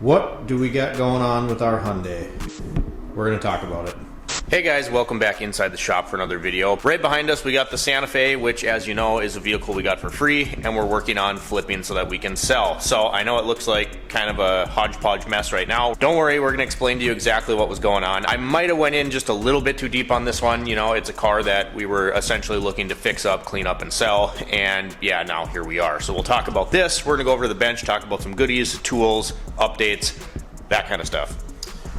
What do we got going on with our Hyundai? We're going to talk about it. Hey guys, welcome back inside the shop for another video. Right behind us we got the Santa Fe, which as you know is a vehicle we got for free and we're working on flipping so that we can sell. So I know it looks like kind of a hodgepodge mess right now. Don't worry, we're gonna explain to you exactly what was going on. I might have went in just a little bit too deep on this one. You know, it's a car that we were essentially looking to fix up, clean up, and sell. And yeah, now here we are. So we'll talk about this. We're gonna go over to the bench, talk about some goodies, tools, updates, that kind of stuff.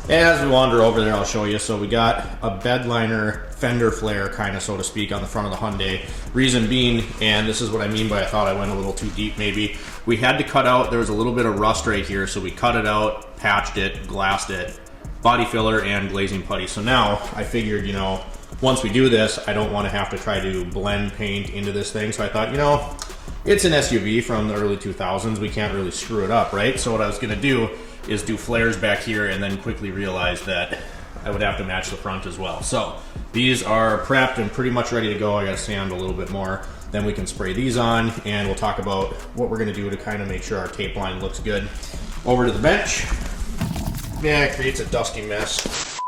As we wander over there, I'll show you. So we got a bed liner fender flare, kind of, so to speak, on the front of the Hyundai. Reason being, and this is what I mean by I thought I went a little too deep maybe, we had to cut out, there was a little bit of rust right here, so we cut it out, patched it, glassed it, body filler, and glazing putty. So now I figured, you know, once we do this, I don't want to have to try to blend paint into this thing. So I thought, you know, it's an SUV from the early 2000s. We can't really screw it up, right? So what I was going to do is do flares back here and then quickly realize that I would have to match the front as well. So these are prepped and pretty much ready to go. I got to sand a little bit more. Then we can spray these on and we'll talk about what we're going to do to kind of make sure our tape line looks good. Over to the bench. Yeah, it creates a dusty mess.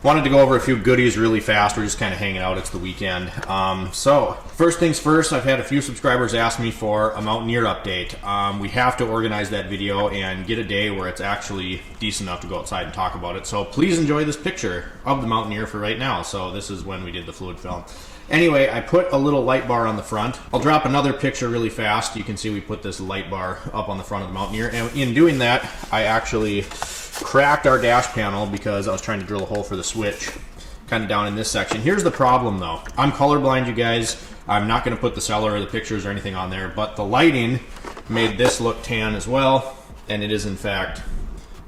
Wanted to go over a few goodies really fast. We're just kind of hanging out. It's the weekend. So first things first, I've had a few subscribers ask me for a Mountaineer update. We have to organize that video and get a day where it's actually decent enough to go outside and talk about it. So please enjoy this picture of the Mountaineer for right now. So this is when we did the fluid film. Anyway, I put a little light bar on the front. I'll drop another picture really fast. You can see we put this light bar up on the front of the Mountaineer. And in doing that, I actually cracked our dash panel because I was trying to drill a hole for the switch kind of down in this section. Here's the problem though. I'm colorblind, you guys. I'm not going to put the seller or the pictures or anything on there, but the lighting made this look tan as well. And it is in fact,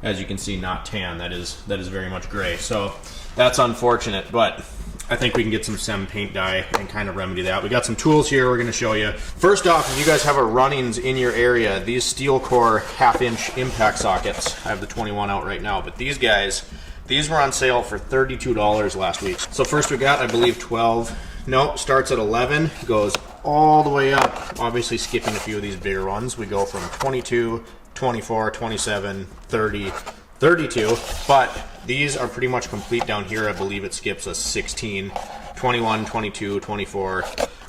as you can see, not tan. That is very much gray. So that's unfortunate, but I think we can get some SEM paint dye and kind of remedy that. We got some tools here we're going to show you. First off, if you guys have a runnings in your area, these steel core 1/2-inch impact sockets, I have the 21 out right now, but these guys, these were on sale for $32 last week. So first we got, I believe, 12. No, starts at 11, goes all the way up, obviously skipping a few of these bigger ones. We go from 22, 24, 27, 30, 32, but these are pretty much complete down here. I believe it skips a 16, 21, 22, 24.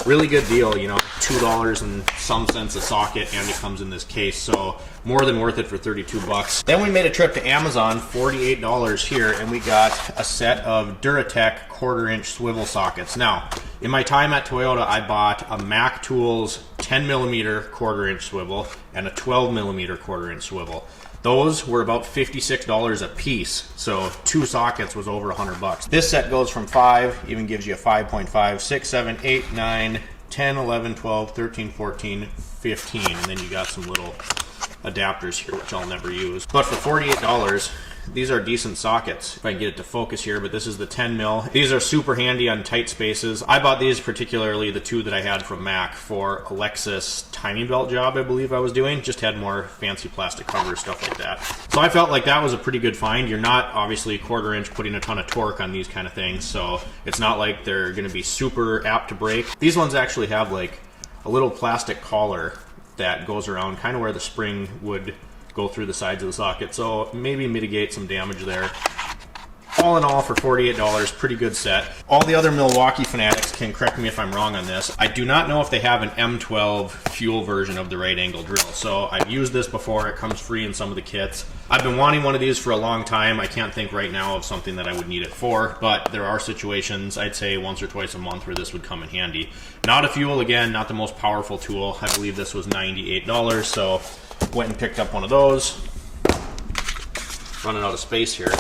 Really good deal, you know, $2 and some cents a socket, and it comes in this case, so more than worth it for 32 bucks. Then we made a trip to Amazon, $48 here, and we got a set of Duratec 1/4-inch swivel sockets. Now, in my time at Toyota, I bought a Mac Tools 10mm 1/4-inch swivel and a 12mm 1/4-inch swivel. Those were about $56 a piece, so 2 sockets was over 100 bucks. This set goes from 5, even gives you a 5.5, 6, 7, 8, 9, 10, 11, 12, 13, 14, 15, and then you got some little adapters here, which I'll never use. But for $48, these are decent sockets. If I can get it to focus here, but this is the 10mm. These are super handy on tight spaces. I bought these, particularly the 2 that I had from Mac, for a Lexus timing belt job I believe I was doing. Just had more fancy plastic covers, stuff like that. So I felt like that was a pretty good find. You're not obviously 1/4-inch putting a ton of torque on these kind of things, so it's not like they're going to be super apt to break. These ones actually have like a little plastic collar that goes around kind of where the spring would go through the sides of the socket, so maybe mitigate some damage there. All in all, for $48, pretty good set. All the other Milwaukee fanatics can correct me if I'm wrong on this. I do not know if they have an M12 fuel version of the right angle drill, so I've used this before. It comes free in some of the kits. I've been wanting one of these for a long time. I can't think right now of something that I would need it for, but there are situations, I'd say once or twice a month, where this would come in handy. Not a fuel, again, not the most powerful tool. I believe this was $98, so went and picked up one of those. Running out of space here.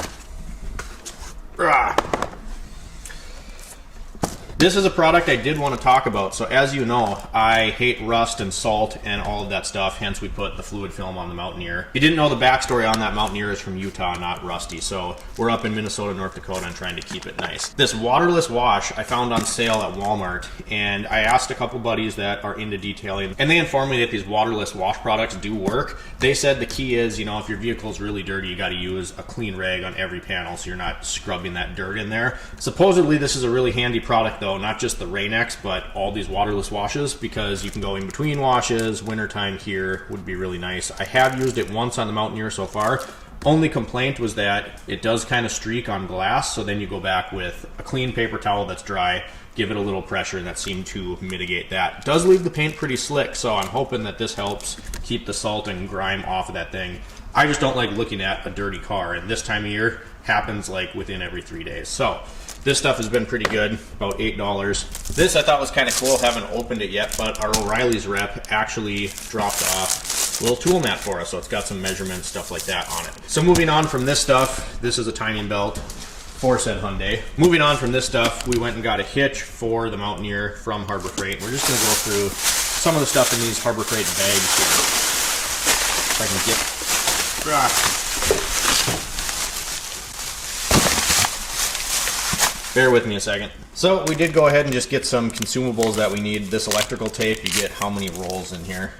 This is a product I did want to talk about. So as you know, I hate rust and salt and all of that stuff, hence we put the fluid film on the Mountaineer. If you didn't know, the backstory on that Mountaineer is from Utah, not rusty. So we're up in Minnesota, North Dakota, and trying to keep it nice. This waterless wash I found on sale at Walmart, and I asked a couple buddies that are into detailing, and they informed me that these waterless wash products do work. They said the key is, you know, if your vehicle's really dirty, you got to use a clean rag on every panel so you're not scrubbing that dirt in there. Supposedly this is a really handy product though, not just the Rain-X, but all these waterless washes, because you can go in between washes. Wintertime here would be really nice. I have used it once on the Mountaineer so far. Only complaint was that it does kind of streak on glass, so then you go back with a clean paper towel that's dry, give it a little pressure, and that seemed to mitigate that. It does leave the paint pretty slick, so I'm hoping that this helps keep the salt and grime off of that thing. I just don't like looking at a dirty car, and this time of year happens like within every 3 days. So this stuff has been pretty good, about $8. This I thought was kind of cool, haven't opened it yet, but our O'Reilly's rep actually dropped off a little tool mat for us, so it's got some measurements, stuff like that on it. So moving on from this stuff, this is a timing belt for said Hyundai. Moving on from this stuff, we went and got a hitch for the Mountaineer from Harbor Freight. We're just going to go through some of the stuff in these Harbor Freight bags here. If I can get... Bear with me a second. So we did go ahead and just get some consumables that we need. This electrical tape, you get how many rolls in here?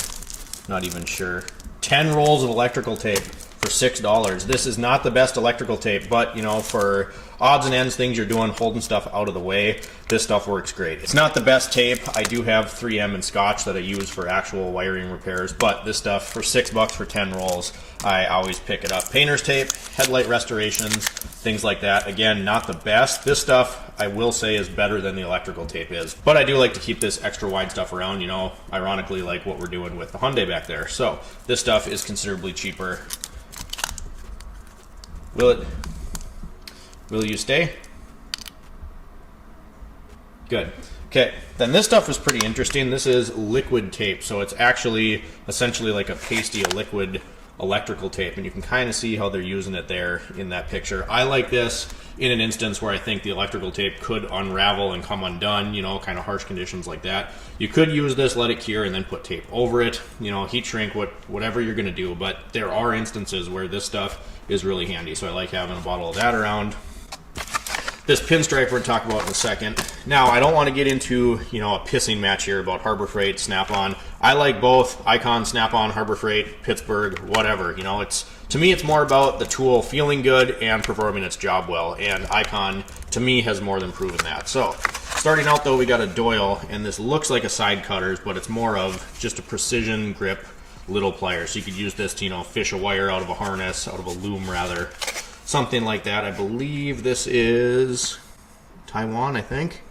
Not even sure. 10 rolls of electrical tape for $6. This is not the best electrical tape, but you know, for odds and ends, things you're doing, holding stuff out of the way, this stuff works great. It's not the best tape. I do have 3M and Scotch that I use for actual wiring repairs, but this stuff for $6 for 10 rolls, I always pick it up. Painter's tape, headlight restorations, things like that. Again, not the best. This stuff, I will say, is better than the electrical tape is. But I do like to keep this extra wide stuff around, you know, ironically like what we're doing with the Hyundai back there. So this stuff is considerably cheaper. Will you stay? Good. Okay, then this stuff is pretty interesting. This is liquid tape, so it's actually essentially like a pasty, a liquid electrical tape, and you can kind of see how they're using it there in that picture. I like this in an instance where I think the electrical tape could unravel and come undone, you know, kind of harsh conditions like that. You could use this, let it cure, and then put tape over it, you know, heat shrink, whatever you're going to do, but there are instances where this stuff is really handy, so I like having a bottle of that around. This pinstripe we're going to talk about in a second. Now, I don't want to get into, you know, a pissing match here about Harbor Freight, Snap-on. I like both. Icon, Snap-on, Harbor Freight, Pittsburgh, whatever. You know, to me, it's more about the tool feeling good and performing its job well. And Icon, to me, has more than proven that. So, starting out though, we got a Doyle, and this looks like a side cutters, but it's more of just a precision grip little pliers. So you could use this to, you know, fish a wire out of a harness, out of a loom rather. Something like that. I believe this is Taiwan, I think.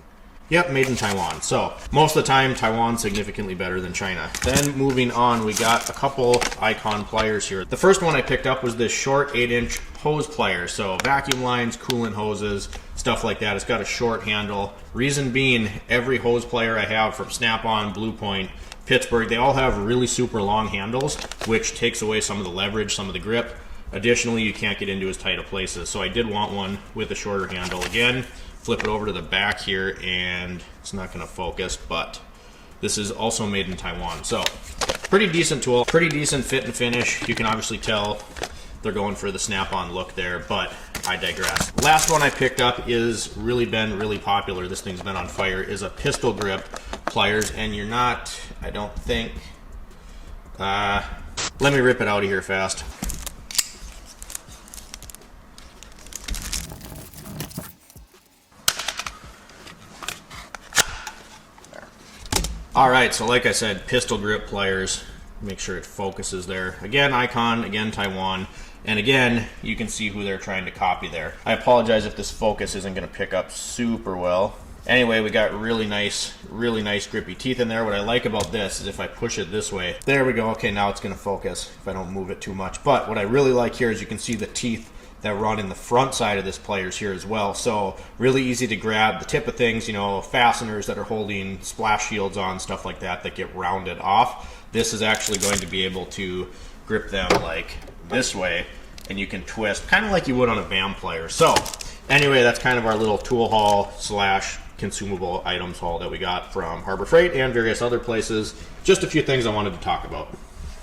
Yep, made in Taiwan. So most of the time, Taiwan's significantly better than China. Then moving on, we got a couple Icon pliers here. The first one I picked up was this short 8-inch hose plier. So vacuum lines, coolant hoses, stuff like that. It's got a short handle. Reason being, every hose plier I have from Snap-on, Blue Point, Pittsburgh, they all have really super long handles, which takes away some of the leverage, some of the grip. Additionally, you can't get into as tight of places, so I did want one with a shorter handle. Again, flip it over to the back here, and it's not going to focus, but this is also made in Taiwan. So, pretty decent tool, pretty decent fit and finish. You can obviously tell they're going for the Snap-on look there, but I digress. Last one I picked up is been really popular. This thing's been on fire, is a pistol grip pliers, and you're not, I don't think, let me rip it out of here fast. Alright, so like I said, pistol grip pliers. Make sure it focuses there. Again, Icon, again, Taiwan. And again, you can see who they're trying to copy there. I apologize if this focus isn't going to pick up super well. Anyway, we got really nice grippy teeth in there. What I like about this is if I push it this way, there we go. Okay, now it's going to focus if I don't move it too much. But what I really like here is you can see the teeth that run in the front side of this pliers here as well. So really easy to grab the tip of things, you know, fasteners that are holding splash shields on, stuff like that get rounded off. This is actually going to be able to grip them like this way, and you can twist kind of like you would on a BAM plier. So anyway, that's kind of our little tool haul slash consumable items haul that we got from Harbor Freight and various other places. Just a few things I wanted to talk about.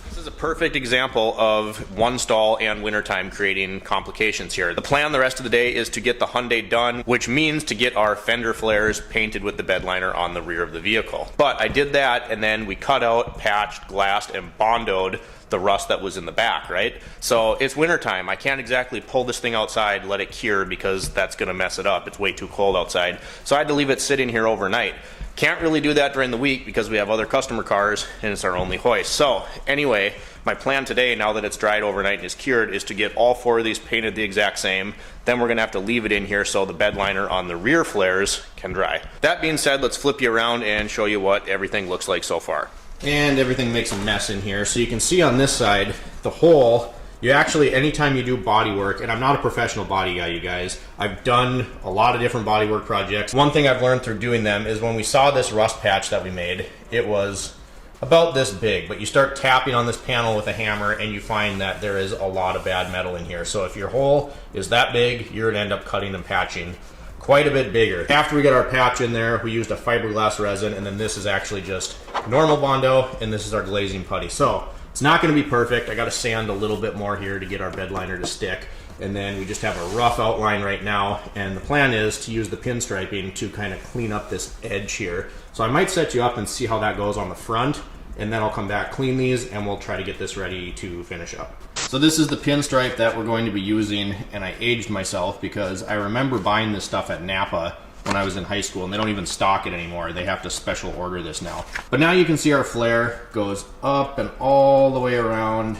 This is a perfect example of one stall and wintertime creating complications here. The plan the rest of the day is to get the Hyundai done, which means to get our fender flares painted with the bed liner on the rear of the vehicle. But I did that, and then we cut out, patched, glassed, and bondoed the rust that was in the back, right? So it's wintertime. I can't exactly pull this thing outside, let it cure, because that's going to mess it up. It's way too cold outside. So I had to leave it sitting here overnight. Can't really do that during the week because we have other customer cars and it's our only hoist. So anyway, my plan today, now that it's dried overnight and is cured, is to get all 4 of these painted the exact same. Then we're gonna have to leave it in here so the bed liner on the rear flares can dry. That being said, let's flip you around and show you what everything looks like so far. And everything makes a mess in here. So you can see on this side, the hole, you actually, anytime you do body work, and I'm not a professional body guy, you guys, I've done a lot of different body work projects. One thing I've learned through doing them is when we saw this rust patch that we made, it was about this big, but you start tapping on this panel with a hammer and you find that there is a lot of bad metal in here. So if your hole is that big, you're gonna end up cutting and patching quite a bit bigger. After we get our patch in there, we used a fiberglass resin, and then this is actually just normal Bondo, and this is our glazing putty. So it's not going to be perfect. I got to sand a little bit more here to get our bed liner to stick, and then we just have a rough outline right now, and the plan is to use the pinstriping to kind of clean up this edge here. So I might set you up and see how that goes on the front, and then I'll come back, clean these, and we'll try to get this ready to finish up. So this is the pinstripe that we're going to be using, and I aged myself because I remember buying this stuff at Napa when I was in high school, and they don't even stock it anymore. They have to special order this now. But now you can see our flare goes up and all the way around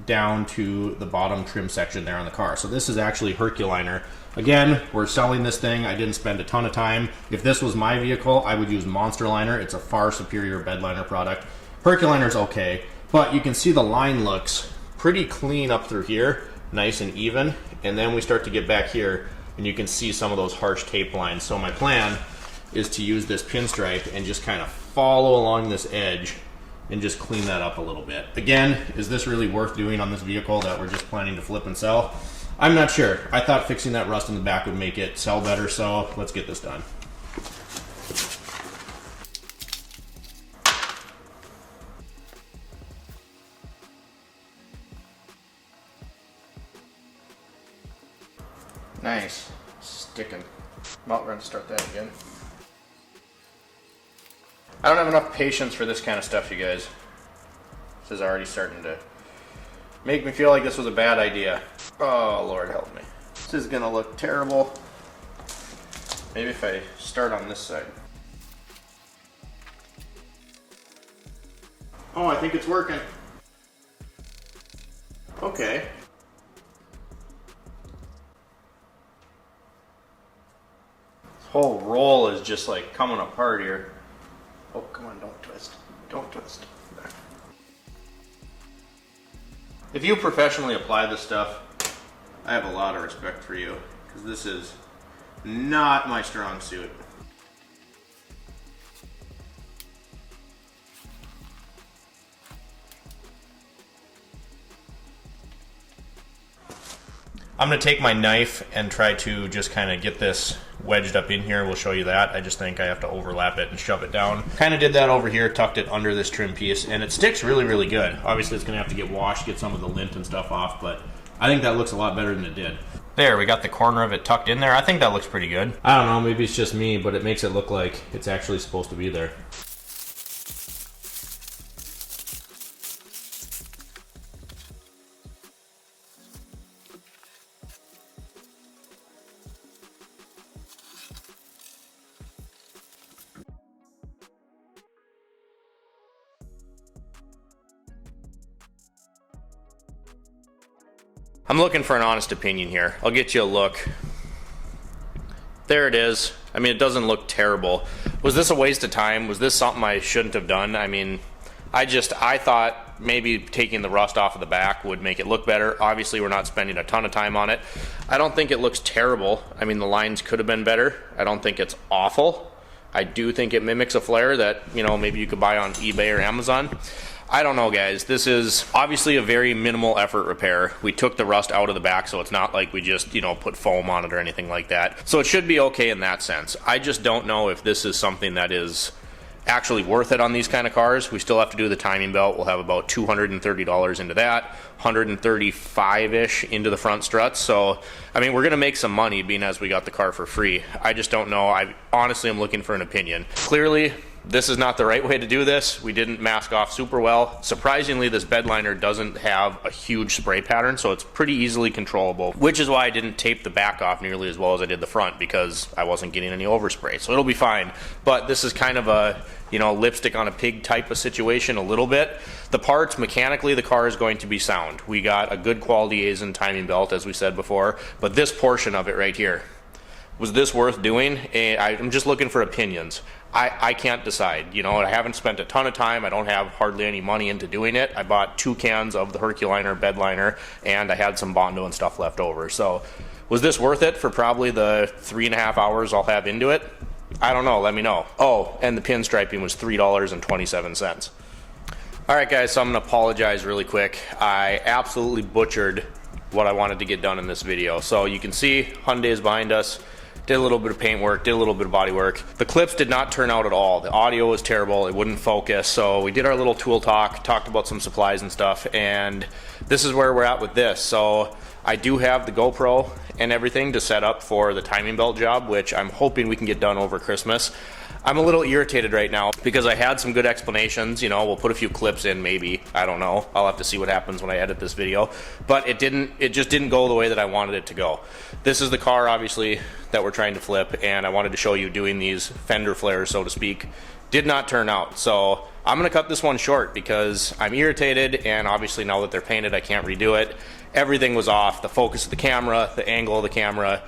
down to the bottom trim section there on the car. So this is actually Herculiner. Again, we're selling this thing. I didn't spend a ton of time. If this was my vehicle, I would use Monster Liner. It's a far superior bed liner product. Herculiner's okay, but you can see the line looks pretty clean up through here, nice and even. And then we start to get back here, and you can see some of those harsh tape lines. So my plan is to use this pinstripe and just kind of follow along this edge and just clean that up a little bit. Again, is this really worth doing on this vehicle that we're just planning to flip and sell? I'm not sure. I thought fixing that rust in the back would make it sell better, so let's get this done. Nice. Sticking. Well, we're going to start that again. I don't have enough patience for this kind of stuff, you guys. This is already starting to make me feel like this was a bad idea. Oh, Lord help me. This is going to look terrible. Maybe if I start on this side. Oh, I think it's working. Okay. Whole roll is just like coming apart here. Oh, come on, don't twist. Don't twist. There. If you professionally apply this stuff, I have a lot of respect for you, because this is not my strong suit. I'm going to take my knife and try to just kind of get this wedged up in here. We'll show you that. I just think I have to overlap it and shove it down. Kind of did that over here, tucked it under this trim piece, and it sticks really, really good. Obviously, it's going to have to get washed, get some of the lint and stuff off, but I think that looks a lot better than it did. There, we got the corner of it tucked in there. I think that looks pretty good. I don't know, maybe it's just me, but it makes it look like it's actually supposed to be there. I'm looking for an honest opinion here. I'll get you a look. There it is. I mean, it doesn't look terrible. Was this a waste of time? Was this something I shouldn't have done? I mean, I thought maybe taking the rust off of the back would make it look better. Obviously, we're not spending a ton of time on it. I don't think it looks terrible. I mean, the lines could have been better. I don't think it's awful. I do think it mimics a flare that, you know, maybe you could buy on eBay or Amazon. I don't know, guys. This is obviously a very minimal effort repair. We took the rust out of the back, so it's not like we just, put foam on it or anything like that. So it should be okay in that sense. I just don't know if this is something that is actually worth it on these kind of cars. We still have to do the timing belt. We'll have about $230 into that, 135-ish into the front struts. So, I mean, we're going to make some money being as we got the car for free. I just don't know. I honestly am looking for an opinion. Clearly, this is not the right way to do this. We didn't mask off super well. Surprisingly, this bed liner doesn't have a huge spray pattern, so it's pretty easily controllable, which is why I didn't tape the back off nearly as well as I did the front, because I wasn't getting any overspray. So it'll be fine. But this is kind of a, lipstick on a pig type of situation a little bit. The parts, mechanically, the car is going to be sound. We got a good quality Aisin timing belt, as we said before, but this portion of it right here, was this worth doing? I'm just looking for opinions. I can't decide. I haven't spent a ton of time. I don't have hardly any money into doing it. I bought 2 cans of the Herculiner bed liner, and I had some Bondo and stuff left over. So was this worth it for probably the 3.5 hours I'll have into it? I don't know. Let me know. Oh, and the pinstriping was $3.27. All right, guys, so I'm going to apologize really quick. I absolutely butchered what I wanted to get done in this video. So you can see Hyundai is behind us. Did a little bit of paint work, did a little bit of body work. The clips did not turn out at all. The audio was terrible, it wouldn't focus. So we did our little tool talk, talked about some supplies and stuff, and this is where we're at with this. So I do have the GoPro and everything to set up for the timing belt job, which I'm hoping we can get done over Christmas. I'm a little irritated right now because I had some good explanations. We'll put a few clips in, maybe. I don't know. I'll have to see what happens when I edit this video. But it just didn't go the way that I wanted it to go. This is the car, obviously, that we're trying to flip, and I wanted to show you doing these fender flares, so to speak. Did not turn out. So I'm going to cut this one short because I'm irritated, and obviously now that they're painted, I can't redo it. Everything was off. The focus of the camera, the angle of the camera.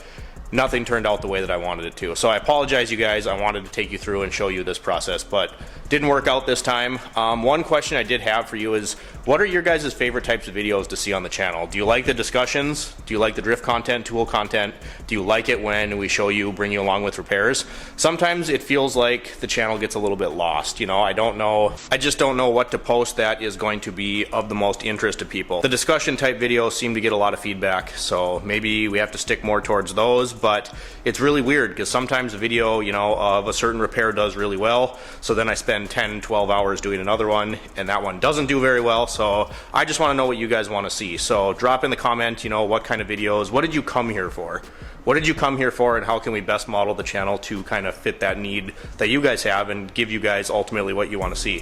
Nothing turned out the way that I wanted it to. So I apologize, you guys. I wanted to take you through and show you this process, but didn't work out this time. One question I did have for you is, what are your guys' favorite types of videos to see on the channel? Do you like the discussions? Do you like the drift content, tool content? Do you like it when we show you, bring you along with repairs? Sometimes it feels like the channel gets a little bit lost. I don't know. I just don't know what to post that is going to be of the most interest to people. The discussion type videos seem to get a lot of feedback, so maybe we have to stick more towards those. But it's really weird because sometimes a video, of a certain repair does really well. So then I spend 10, 12 hours doing another one, and that one doesn't do very well. So I just want to know what you guys want to see. So drop in the comment, what kind of videos, what did you come here for? What did you come here for, and how can we best model the channel to kind of fit that need that you guys have and give you guys ultimately what you want to see?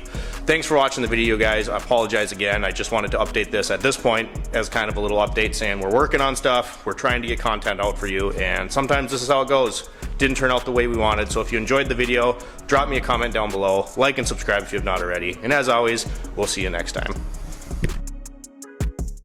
Thanks for watching the video, guys. I apologize again. I just wanted to update this at this point as kind of a little update saying we're working on stuff. We're trying to get content out for you, and sometimes this is how it goes. Didn't turn out the way we wanted. So if you enjoyed the video, drop me a comment down below, like and subscribe if you have not already. And as always, we'll see you next time.